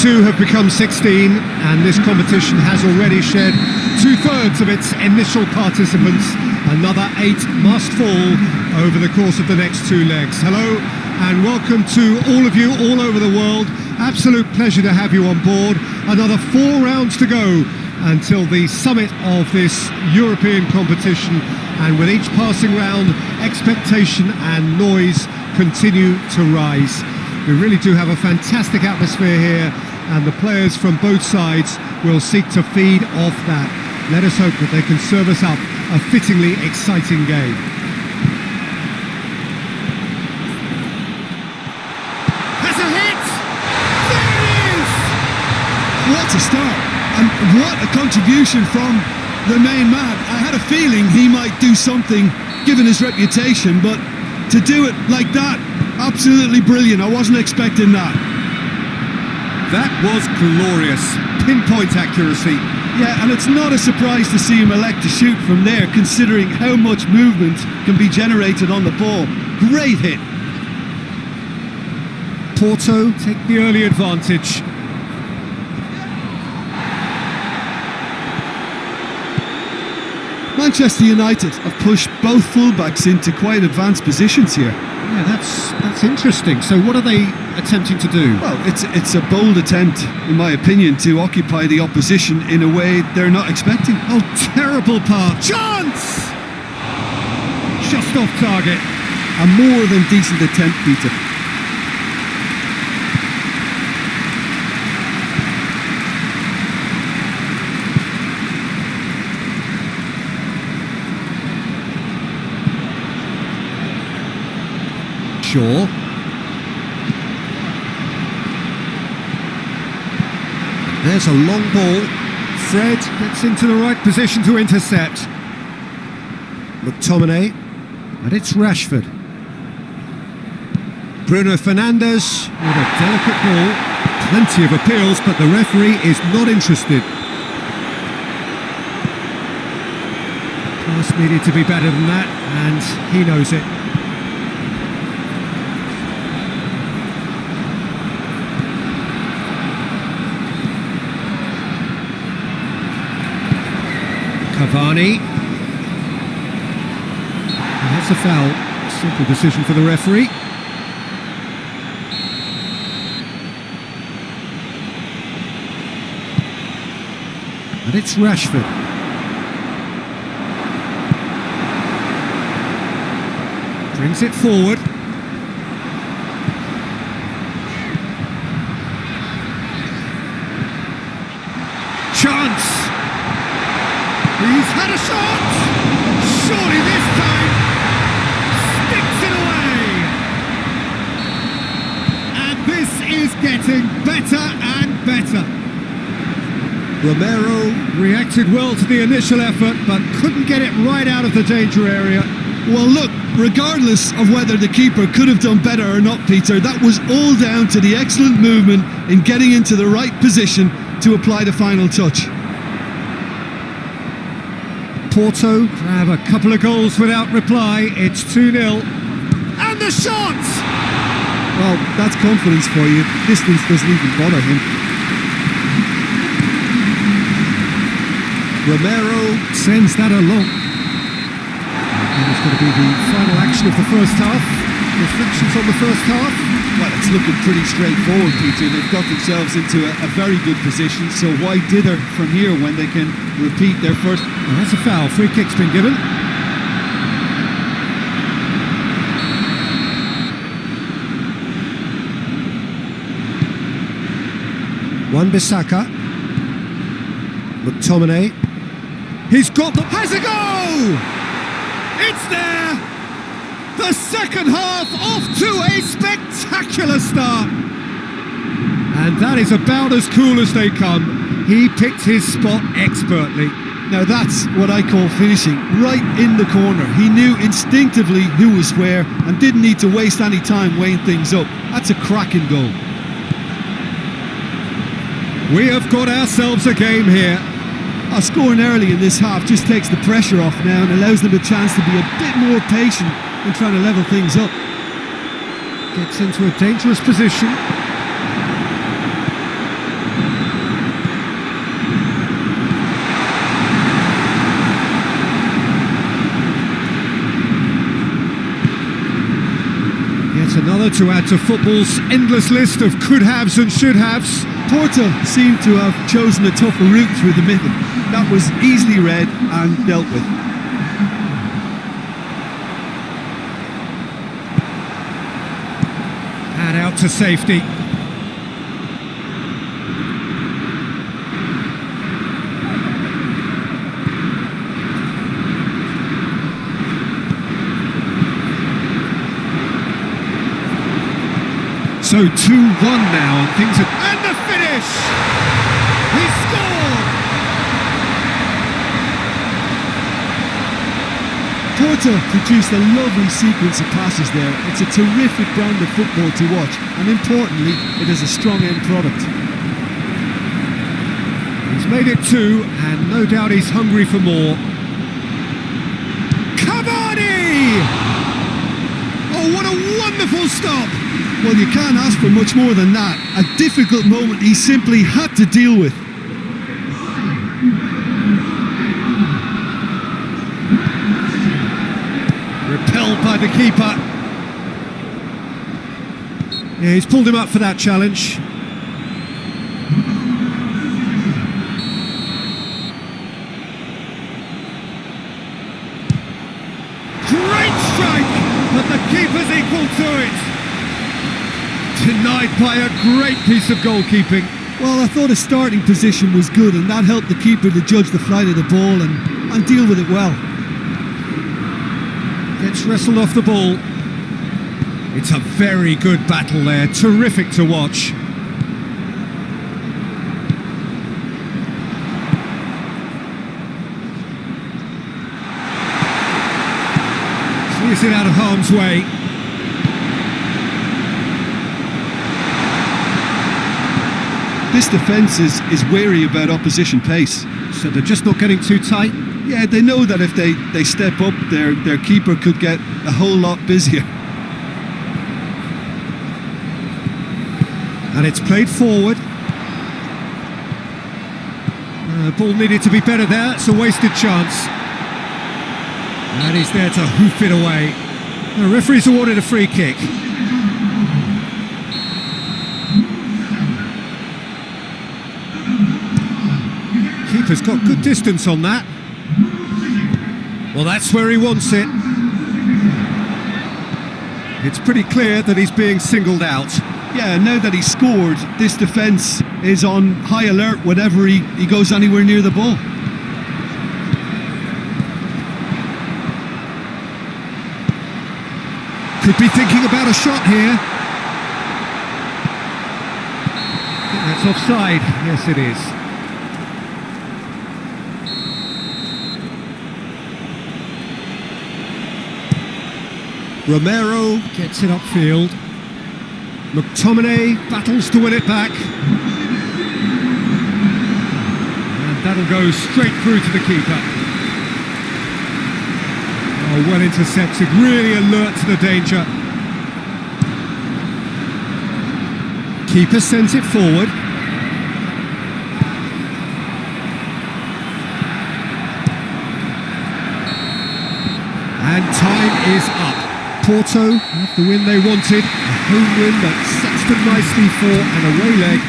22 have become 16, and this competition has already shed two-thirds of its initial participants. Another 8 must fall over the course of the next 2 legs. Hello and welcome to all of you all over the world. Absolute pleasure to have you on board. Another 4 rounds to go until the summit of this European competition, and with each passing round, expectation and noise continue to rise. We really do have a fantastic atmosphere here, and the players from both sides will seek to feed off that. Let us hope that they can serve us up a fittingly exciting game. Has a hit! There it is! What a start, and what a contribution from the main man. I had a feeling he might do something given his reputation, but to do it like that, absolutely brilliant. I wasn't expecting that. That was glorious. Pinpoint accuracy. Yeah, and it's not a surprise to see him elect to shoot from there, considering how much movement can be generated on the ball. Great hit. Porto take the early advantage. Manchester United have pushed both fullbacks into quite advanced positions here. Yeah, that's interesting. So what are they attempting to do? Well, it's a bold attempt, in my opinion, to occupy the opposition in a way they're not expecting. Oh, terrible pass. Chance! Just off target. A more than decent attempt, Peter. Shaw. There's a long ball. Fred gets into the right position to intercept. McTominay, and it's Rashford. Bruno Fernandes with a delicate ball. Plenty of appeals, but the referee is not interested. Pass needed to be better than that, and he knows it. Cavani. And that's a foul. Simple decision for the referee. And it's Rashford. Brings it forward. Chance! He's had a shot! Surely this time sticks it away! And this is getting better and better. Romero reacted well to the initial effort, but couldn't get it right out of the danger area. Well, look, regardless of whether the keeper could have done better or not, Peter, that was all down to the excellent movement in getting into the right position to apply the final touch. Porto grab a couple of goals without reply. It's 2-0. And the shot! Well, that's confidence for you. Distance doesn't even bother him. Romero sends that along. And it's going to be the final action of the first half. Reflections on the first half? Well, it's looking pretty straightforward, Peter. They've got themselves into a very good position, so why dither from here when they can repeat their first... Well, that's a foul. Free kick's been given. Wan-Bissaka. McTominay. He's got the... Has a goal! It's there! The second half off to a spectacular start. And that is about as cool as they come. He picked his spot expertly. Now that's what I call finishing, right in the corner. He knew instinctively who was where and didn't need to waste any time weighing things up. That's a cracking goal. We have got ourselves a game here. Scoring early in this half just takes the pressure off now and allows them a chance to be a bit more patient in trying to level things up. Gets into a dangerous position. drama to add to football's endless list of could-haves and should-haves. Porto seemed to have chosen a tougher route through the middle. That was easily read and dealt with. And out to safety. So 2-1 now, and things are... And the finish! He scored! Porto produced a lovely sequence of passes there. It's a terrific brand of football to watch, and importantly, it is a strong end product. He's made it 2, and no doubt he's hungry for more. Cavani! Oh, what a wonderful stop! Well, you can't ask for much more than that. A difficult moment he simply had to deal with. Repelled by the keeper. Yeah, he's pulled him up for that challenge. Great strike! But the keeper's equal to it. Denied by a great piece of goalkeeping. Well, I thought his starting position was good, and that helped the keeper to judge the flight of the ball and deal with it well. Gets wrestled off the ball. It's a very good battle there, terrific to watch. Clears it out of harm's way. This defence is wary about opposition pace. So they're just not getting too tight? Yeah, they know that if they step up, their keeper could get a whole lot busier. And it's played forward. The ball needed to be better there, it's a wasted chance. And he's there to hoof it away. The referee's awarded a free kick. Keeper's got good distance on that. Well, that's where he wants it. It's pretty clear that he's being singled out. Yeah, now that he's scored, this defence is on high alert whenever he goes anywhere near the ball. Could be thinking about a shot here. I think that's offside. Yes, it is. Romero gets it upfield. McTominay battles to win it back. And that'll go straight through to the keeper. Oh, well intercepted, really alert to the danger. Keeper sends it forward. And time is up. Porto have the win they wanted, a home win that sets them nicely for an away leg.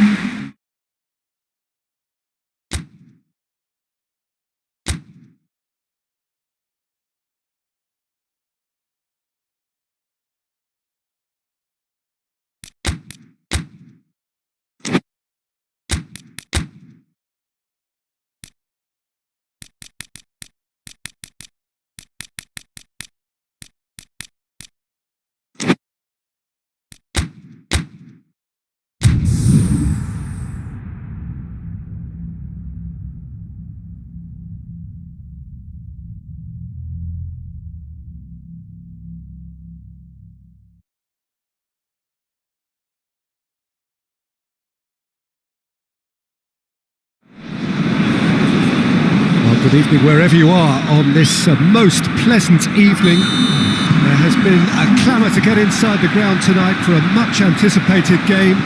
Good evening wherever you are on this most pleasant evening. There has been a clamour to get inside the ground tonight for a much anticipated game.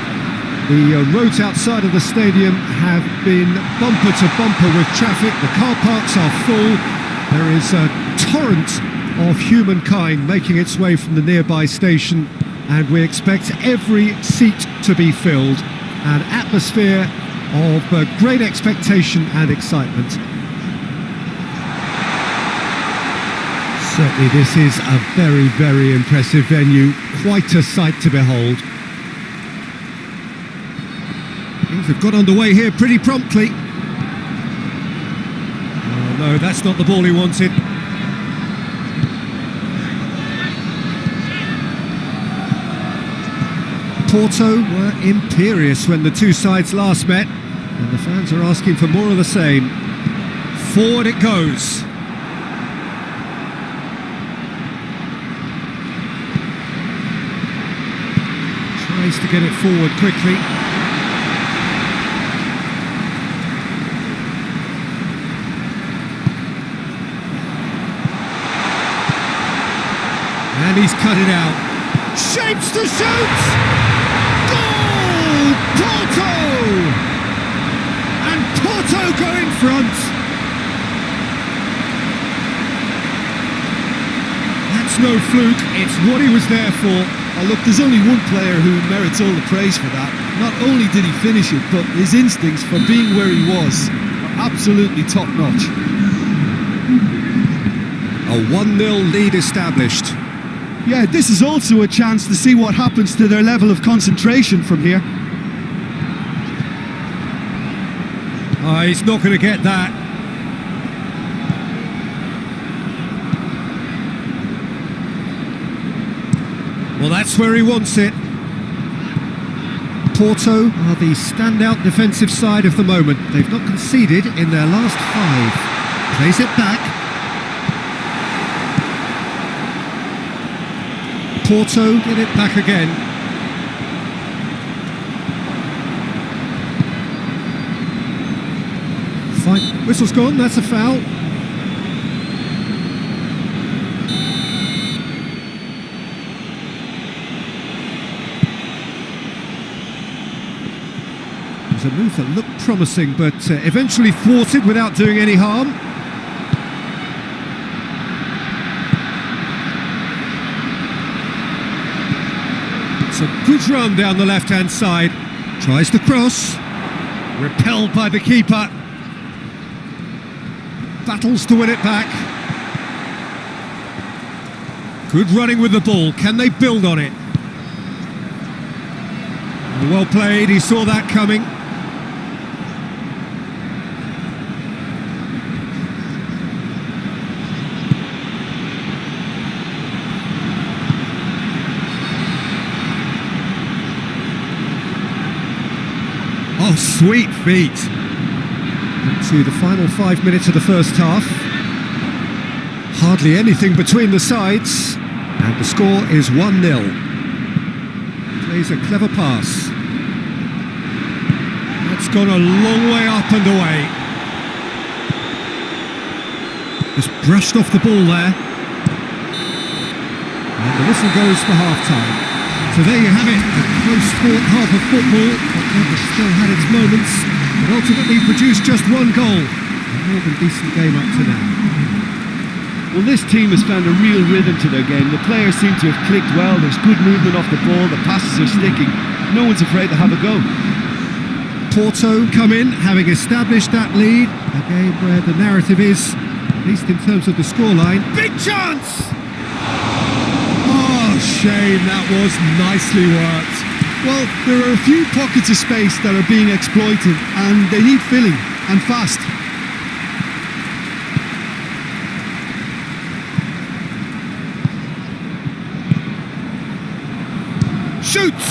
The roads outside of the stadium have been bumper to bumper with traffic. The car parks are full. There is a torrent of humankind making its way from the nearby station and we expect every seat to be filled. An atmosphere of great expectation and excitement. Certainly this is a very, very impressive venue, quite a sight to behold. Things have got underway here pretty promptly. Oh no, that's not the ball he wanted. Porto were imperious when the two sides last met, and the fans are asking for more of the same. Forward it goes. Tries to get it forward quickly. And he's cut it out. Shapes to shoot! Goal! Porto! And Porto go in front. That's no fluke, it's what he was there for. Oh, look, there's only one player who merits all the praise for that. Not only did he finish it, but his instincts for being where he was were absolutely top-notch. A 1-0 lead established. Yeah, this is also a chance to see what happens to their level of concentration from here. He's not going to get that. Well, that's where he wants it. Porto are the standout defensive side of the moment. They've not conceded in their last 5. Plays it back. Porto get it back again. Fine. Whistle's gone, that's a foul. It was a move that looked promising, but eventually thwarted without doing any harm. It's a good run down the left-hand side. Tries to cross. Repelled by the keeper. Battles to win it back. Good running with the ball. Can they build on it? Well played. He saw that coming. Oh, sweet feet. Into the final 5 minutes of the first half. Hardly anything between the sides. And the score is 1-0. Plays a clever pass. That's gone a long way up and away. Just brushed off the ball there. And the whistle goes for half-time. So there you have it, a close sport half of football, but never still had its moments, but ultimately produced just 1 goal. A more than decent game up to now. Well, this team has found a real rhythm to their game. The players seem to have clicked well, there's good movement off the ball, the passes are sticking. No one's afraid to have a go. Porto come in, having established that lead, a game where the narrative is, at least in terms of the scoreline, big chance! Shame, that was nicely worked. Well, there are a few pockets of space that are being exploited and they need filling, and fast. Shoots!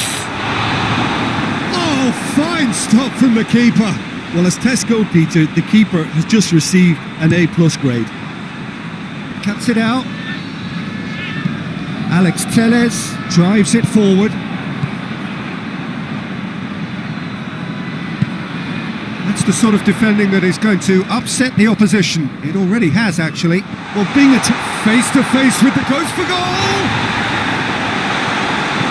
Oh, fine stop from the keeper. Well, as tests go, Peter, the keeper has just received an A+ grade. Cuts it out. Alex Telles drives it forward. That's the sort of defending that is going to upset the opposition. It already has, actually. Well, being face-to-face with the goes for goal!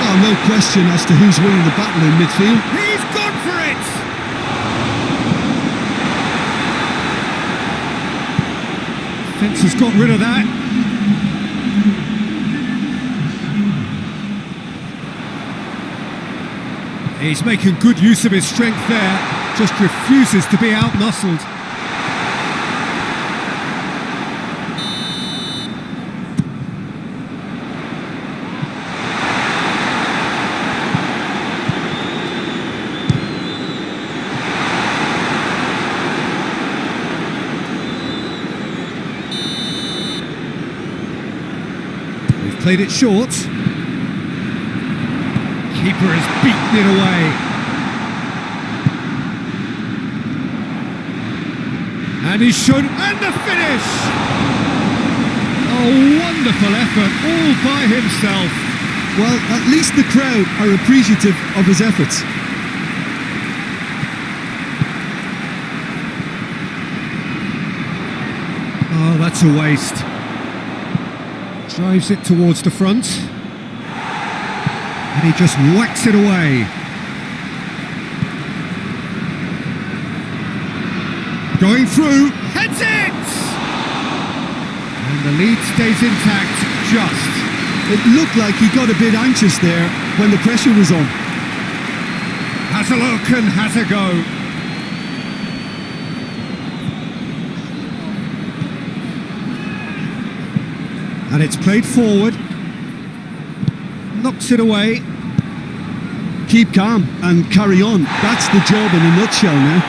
Oh, no question as to who's winning the battle in midfield. He's gone for it! Fence has got rid of that. He's making good use of his strength there, just refuses to be out-muscled. We've played it short. Keeper has beaten it away. And he's shown, and the finish! A wonderful effort, all by himself. Well, at least the crowd are appreciative of his efforts. Oh, that's a waste. Drives it towards the front. And he just whacks it away. Going through, heads it! And the lead stays intact, just. It looked like he got a bit anxious there when the pressure was on. Has a look and has a go. And it's played forward. Knocks it away. Keep calm and carry on. That's the job in a nutshell now.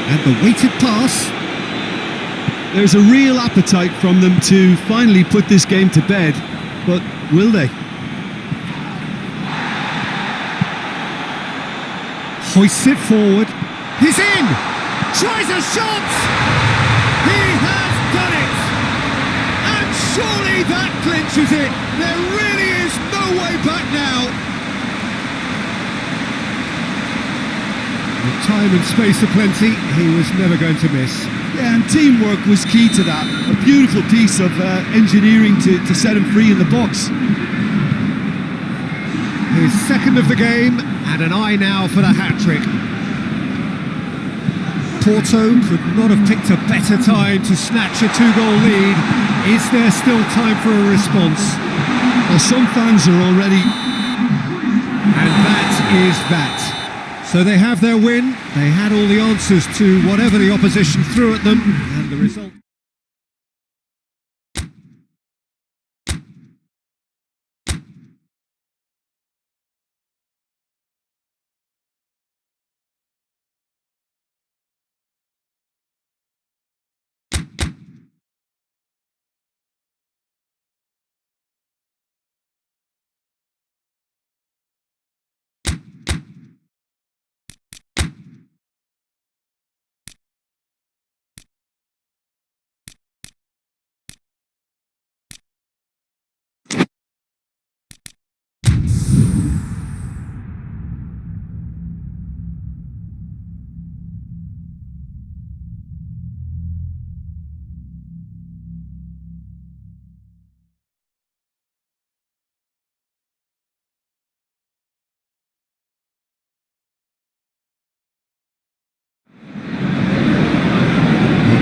And the weighted pass. There's a real appetite from them to finally put this game to bed, but will they? Hoists it forward. He's in! Tries a shot! He has done it! And surely that clinches it! There really is no way back now! With time and space aplenty, he was never going to miss. Yeah, and teamwork was key to that. A beautiful piece of engineering to set him free in the box. His second of the game, and an eye now for the hat-trick. Porto could not have picked a better time to snatch a two-goal lead. Is there still time for a response? Well, some fans are already... And that is that. So they have their win. They had all the answers to whatever the opposition threw at them, and the result...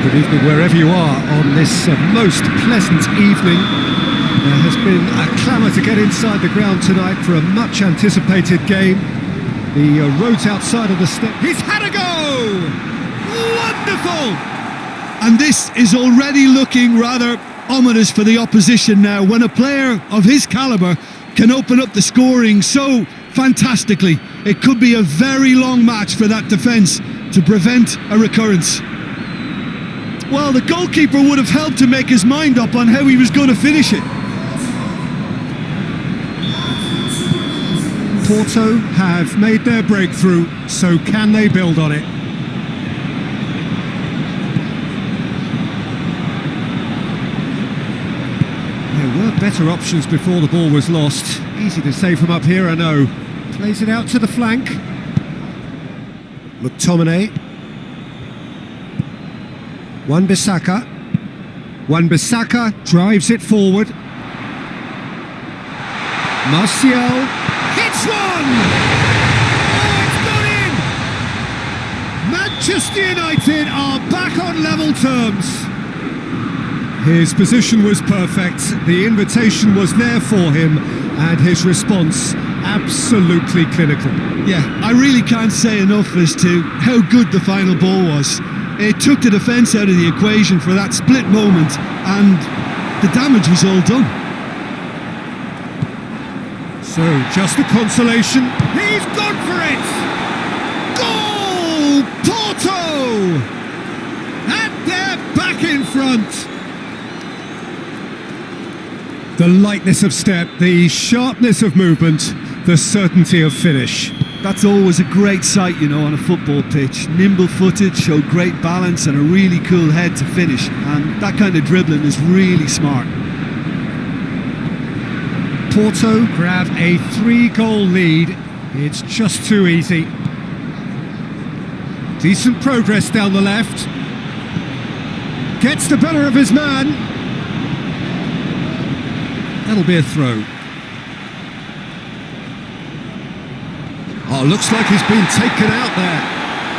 Good evening wherever you are on this most pleasant evening. There has been a clamour to get inside the ground tonight for a much anticipated game. The roads outside of the step. He's had a go! Wonderful! And this is already looking rather ominous for the opposition now, when a player of his calibre can open up the scoring so fantastically. It could be a very long match for that defence to prevent a recurrence. Well, the goalkeeper would have helped to make his mind up on how he was going to finish it. Porto have made their breakthrough, so can they build on it? There were better options before the ball was lost. Easy to say from up here, I know. Plays it out to the flank. McTominay. Wan-Bissaka. Wan-Bissaka drives it forward. Martial hits one! Oh, it's gone in! Manchester United are back on level terms. His position was perfect, the invitation was there for him, and his response absolutely clinical. Yeah, I really can't say enough as to how good the final ball was. It took the defence out of the equation for that split moment, and the damage was all done. So, just a consolation. He's gone for it! Goal! Porto! And they're back in front! The lightness of step, the sharpness of movement, the certainty of finish. That's always a great sight, you know, on a football pitch. Nimble-footed, showed great balance and a really cool head to finish. And that kind of dribbling is really smart. Porto grab a 3-goal lead. It's just too easy. Decent progress down the left. Gets the better of his man. That'll be a throw. Oh, looks like he's been taken out there.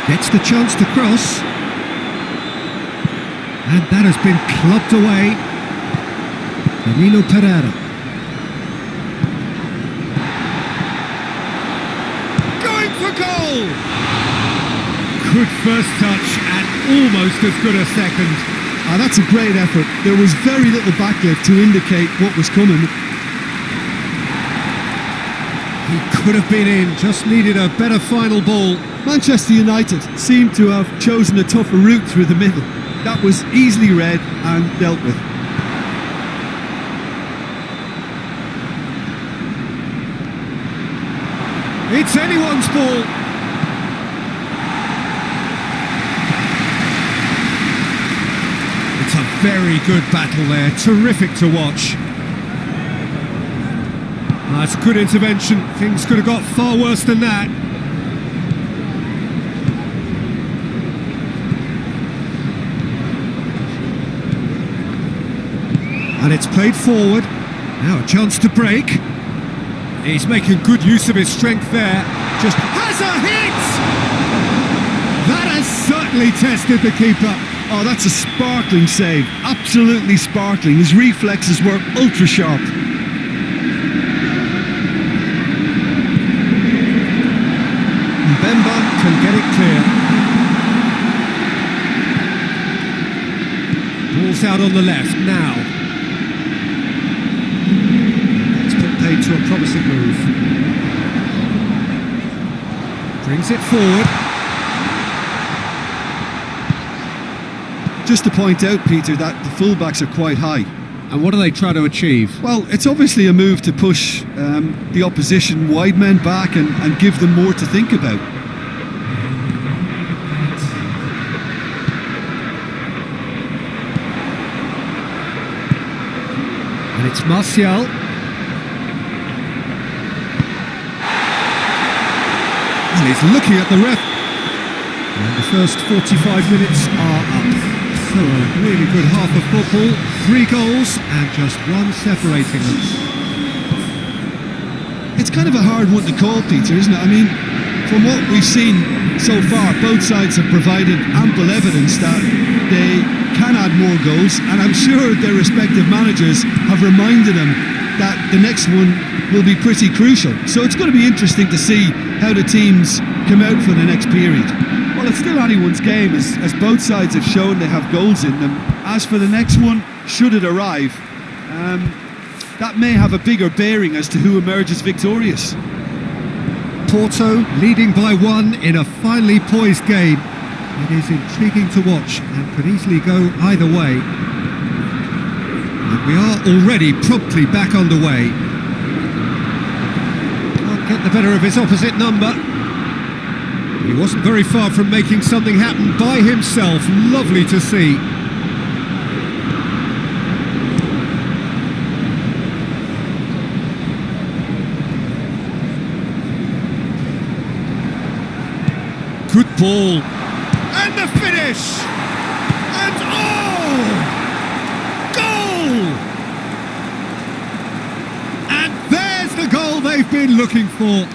Gets the chance to cross. And that has been clubbed away. Danilo Pereira. Going for goal! Good first touch and almost as good a second. That's a great effort. There was very little backlift to indicate what was coming. He could have been in, just needed a better final ball. Manchester United seemed to have chosen a tougher route through the middle. That was easily read and dealt with. It's anyone's ball. It's a very good battle there, terrific to watch. That's a good intervention, things could have got far worse than that. And it's played forward, now a chance to break. He's making good use of his strength there, just has a hit! That has certainly tested the keeper. Oh, that's a sparkling save, absolutely sparkling. His reflexes were ultra sharp. Bemba can get it clear. Ball's out on the left now. It's been paid to a promising move. Brings it forward. Just to point out, Peter, that the fullbacks are quite high. And what do they try to achieve? Well, it's obviously a move to push the opposition wide men back and give them more to think about. And it's Martial. And he's looking at the ref. And the first 45 minutes are up. So a really good half of football, 3 goals and just one separating them. It's kind of a hard one to call, Peter, isn't it? I mean, from what we've seen so far, both sides have provided ample evidence that they can add more goals, and I'm sure their respective managers have reminded them that the next one will be pretty crucial. So it's going to be interesting to see how the teams come out for the next period. Well, it's still anyone's game, as both sides have shown they have goals in them. As for the next one, should it arrive, that may have a bigger bearing as to who emerges victorious. Porto leading by 1 in a finely poised game. It is intriguing to watch and could easily go either way. And we are already promptly back underway. Can't get the better of his opposite number. He wasn't very far from making something happen by himself. Lovely to see. Good ball. And the finish! And oh! Goal! And there's the goal they've been looking for.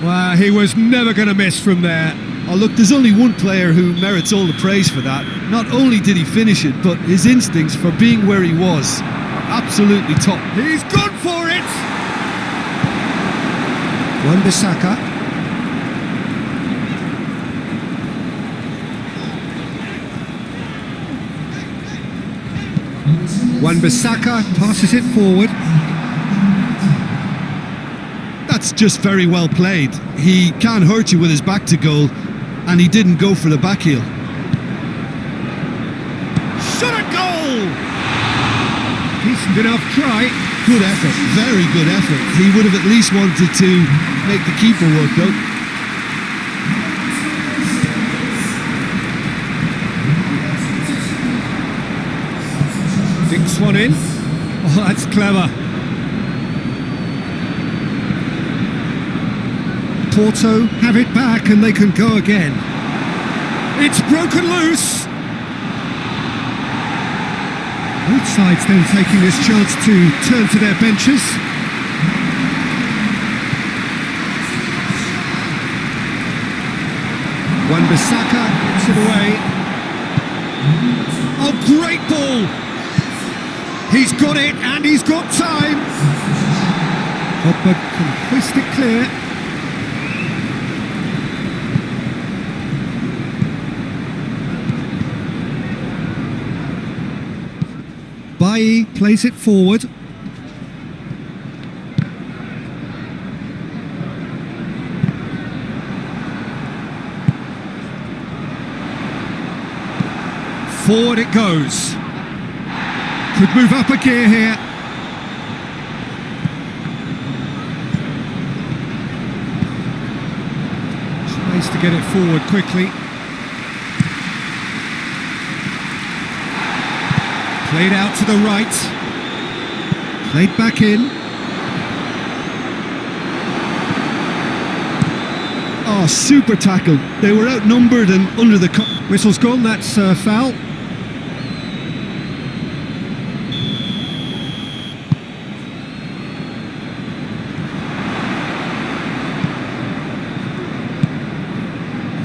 Well, he was never going to miss from there. Oh, look, there's only one player who merits all the praise for that. Not only did he finish it, but his instincts for being where he was are absolutely top. He's gone for it! Wan-Bissaka. Wan-Bissaka passes it forward. That's just very well played. He can't hurt you with his back to goal, and he didn't go for the back heel. Shot a goal! Decent enough try. Good effort, very good effort. He would have at least wanted to make the keeper work though. Dinks one in. Oh, that's clever. Porto have it back and they can go again. It's broken loose. Both sides then taking this chance to turn to their benches. Wan-Bissaka gets it away. Oh, great ball! He's got it and he's got time. Pogba can hoist it clear. Bailly plays it forward. Forward it goes. Could move up a gear here. Space to get it forward quickly. Played out to the right. Played back in. Oh, super tackle. They were outnumbered and under the... Whistle's gone, that's foul.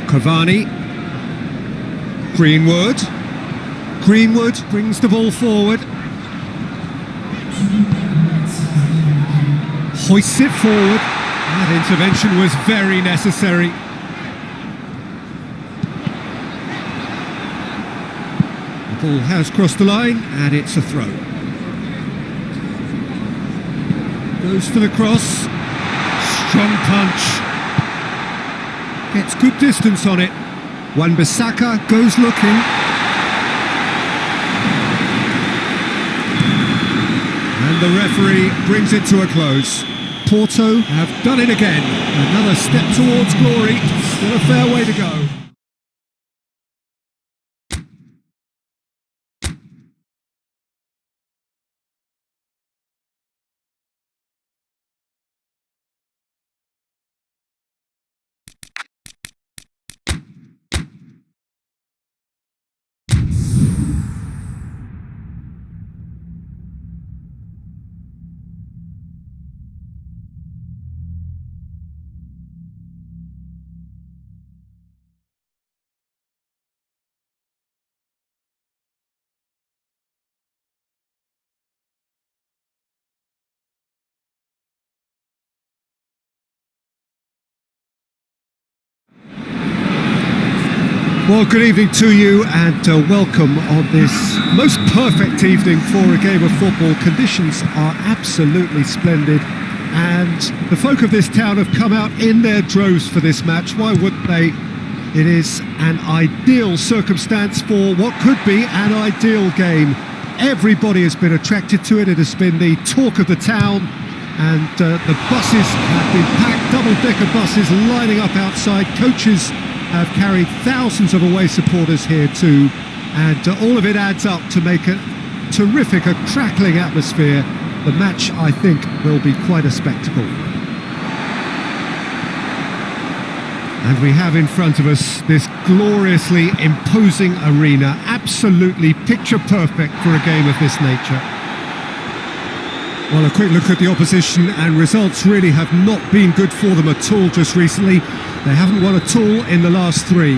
Cavani. Greenwood brings the ball forward. Hoists it forward. That intervention was very necessary. The ball has crossed the line and it's a throw. Goes for the cross. Strong punch. Gets good distance on it. Wan-Bissaka goes looking. And the referee brings it to a close. Porto have done it again. Another step towards glory. Still a fair way to go. Well, good evening to you and welcome on this most perfect evening for a game of football. Conditions are absolutely splendid and the folk of this town have come out in their droves for this match. Why wouldn't they? It is an ideal circumstance for what could be an ideal game. Everybody has been attracted to it. It has been the talk of the town and the buses have been packed, double-decker buses lining up outside. Coaches have carried thousands of away supporters here too, and all of it adds up to make a terrific, a crackling atmosphere. The match, I think, will be quite a spectacle. And we have in front of us this gloriously imposing arena, absolutely picture perfect for a game of this nature. Well, a quick look at the opposition, and results really have not been good for them at all just recently. They haven't won at all in the last three.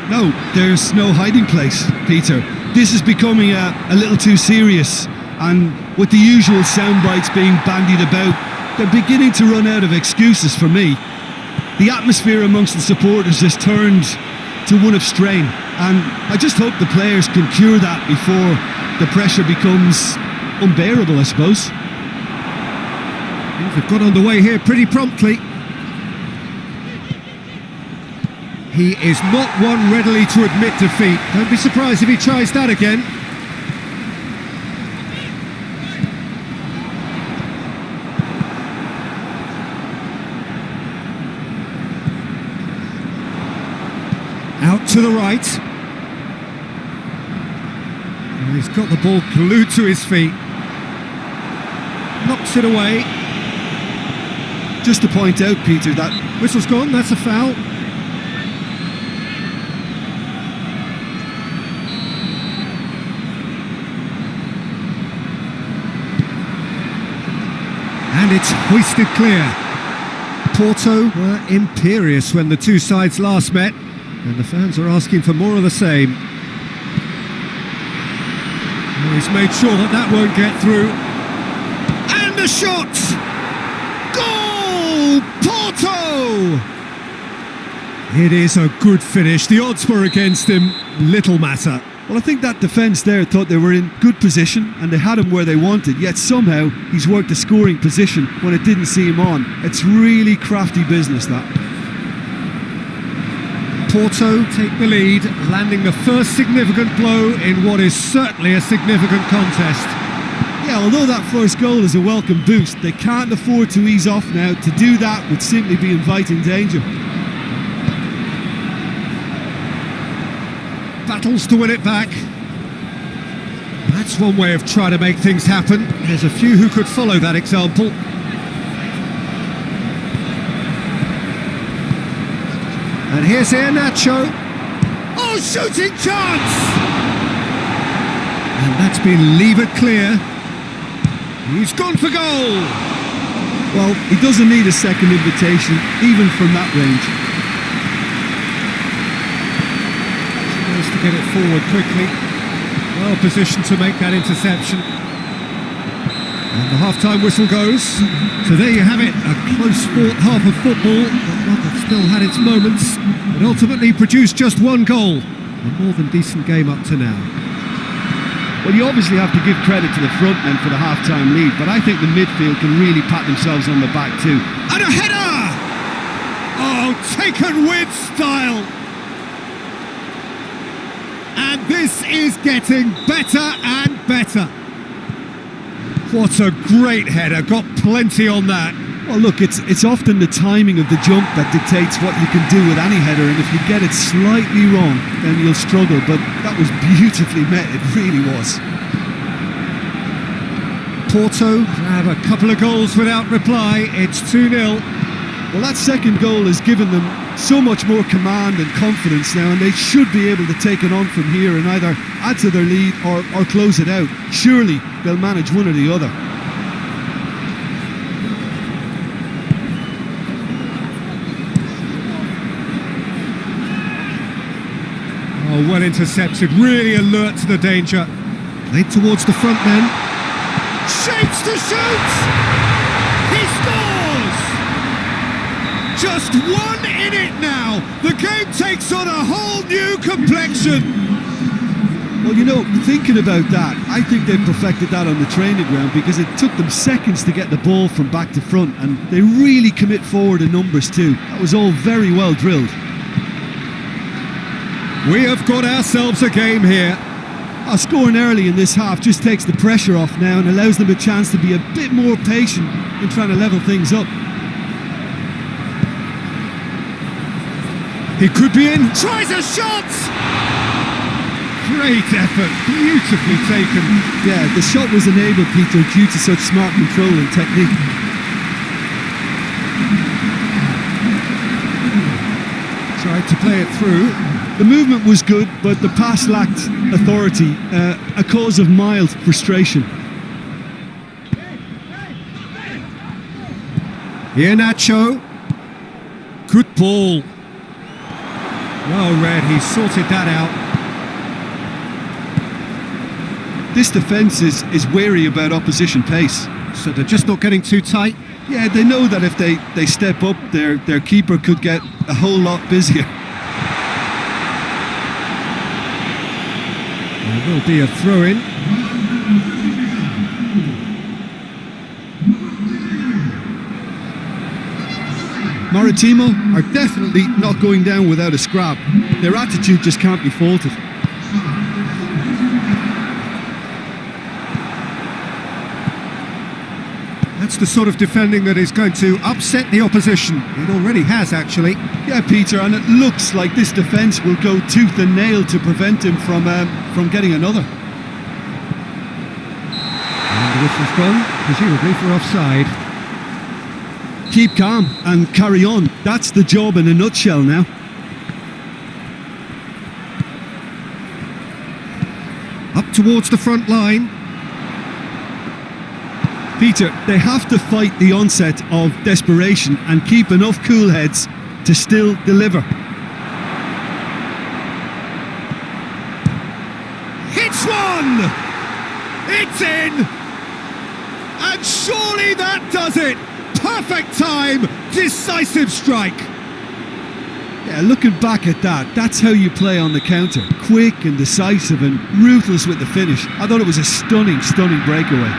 No, there's no hiding place, Peter. This is becoming a little too serious, and with the usual sound bites being bandied about, they're beginning to run out of excuses for me. The atmosphere amongst the supporters has turned to one of strain, and I just hope the players can cure that before the pressure becomes unbearable, I suppose. They've got underway here pretty promptly. He is not one readily to admit defeat. Don't be surprised if he tries that again. Out to the right. And he's got the ball glued to his feet. Knocks it away. Just to point out, Peter, that Whistle's gone, that's a foul. And it's hoisted clear. Porto were imperious when the two sides last met, and the fans are asking for more of the same. Well, he's made sure that that won't get through. And the shot! Goal! Porto! It is a good finish. The odds were against him. Little matter. Well, I think that defence there thought they were in good position and they had him where they wanted, yet somehow he's worked a scoring position when it didn't see him on. It's really crafty business, that. Porto take the lead, landing the first significant blow in what is certainly a significant contest. Yeah, although that first goal is a welcome boost, they can't afford to ease off now. To do that would simply be inviting danger. Battles to win it back. That's one way of trying to make things happen. There's a few who could follow that example. And here's Nacho. Oh, shooting chance! And that's been levered clear. He's gone for goal! Well, he doesn't need a second invitation, even from that range. To get it forward quickly, well positioned to make that interception. And the half-time whistle goes. So there you have it, a close fought half of football, but one that still had its moments, but ultimately produced just one goal. A more than decent game up to now. Well, you obviously have to give credit to the front men for the half-time lead, but I think the midfield can really pat themselves on the back too. And a header! Oh, taken with style! And this is getting better and better. What a great header, got plenty on that. Well, look, it's often the timing of the jump that dictates what you can do with any header, and if you get it slightly wrong, then you'll struggle, but that was beautifully met, it really was. Porto have a couple of goals without reply, it's 2-0. Well, that second goal has given them so much more command and confidence now, and they should be able to take it on from here and either add to their lead or close it out. Surely they'll manage one or the other. Oh, well intercepted, really alert to the danger. Played towards the front men. Shapes to shoot! He scores! Just one in it now. The game takes on a whole new complexion. Well, you know, thinking about that, I think they perfected that on the training ground because it took them seconds to get the ball from back to front, and they really commit forward in numbers too. That was all very well drilled. We have got ourselves a game here. Scoring early in this half just takes the pressure off now and allows them a chance to be a bit more patient in trying to level things up. He could be in. Tries a shot! Great effort, beautifully taken. Yeah, the shot was enabled, Peter, due to such smart control and technique. Tried to play it through. The movement was good, but the pass lacked authority, a cause of mild frustration. Iheanacho. Good ball. Well read, he sorted that out. This defence is wary about opposition pace. So they're just not getting too tight. Yeah, they know that if they step up, their keeper could get a whole lot busier. There will be a throw-in. Maritimo are definitely not going down without a scrap. Their attitude just can't be faulted. That's the sort of defending that is going to upset the opposition. It already has, actually. Yeah, Peter, and it looks like this defence will go tooth and nail to prevent him from getting another. And the whistle's gone, presumably for offside. Keep calm and carry on. That's the job in a nutshell now. Up towards the front line. Peter, they have to fight the onset of desperation and keep enough cool heads to still deliver. Hits one! It's in! And surely that does it! Perfect time! Decisive strike! Yeah, looking back at that, that's how you play on the counter. Quick and decisive and ruthless with the finish. I thought it was a stunning, stunning breakaway.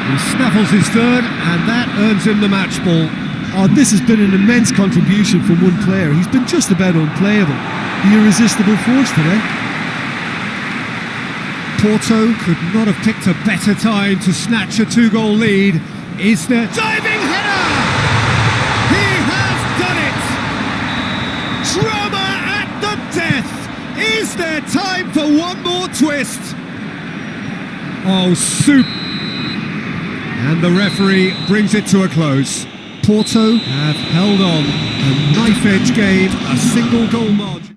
He snaffles his third, and that earns him the match ball. Oh, this has been an immense contribution from one player. He's been just about unplayable. The irresistible force today. Porto could not have picked a better time to snatch a two-goal lead. Is there... Diving header! He has done it! Drama at the death! Is there time for one more twist? Oh, super! And the referee brings it to a close. Porto have held on. A knife-edge game, a single goal margin.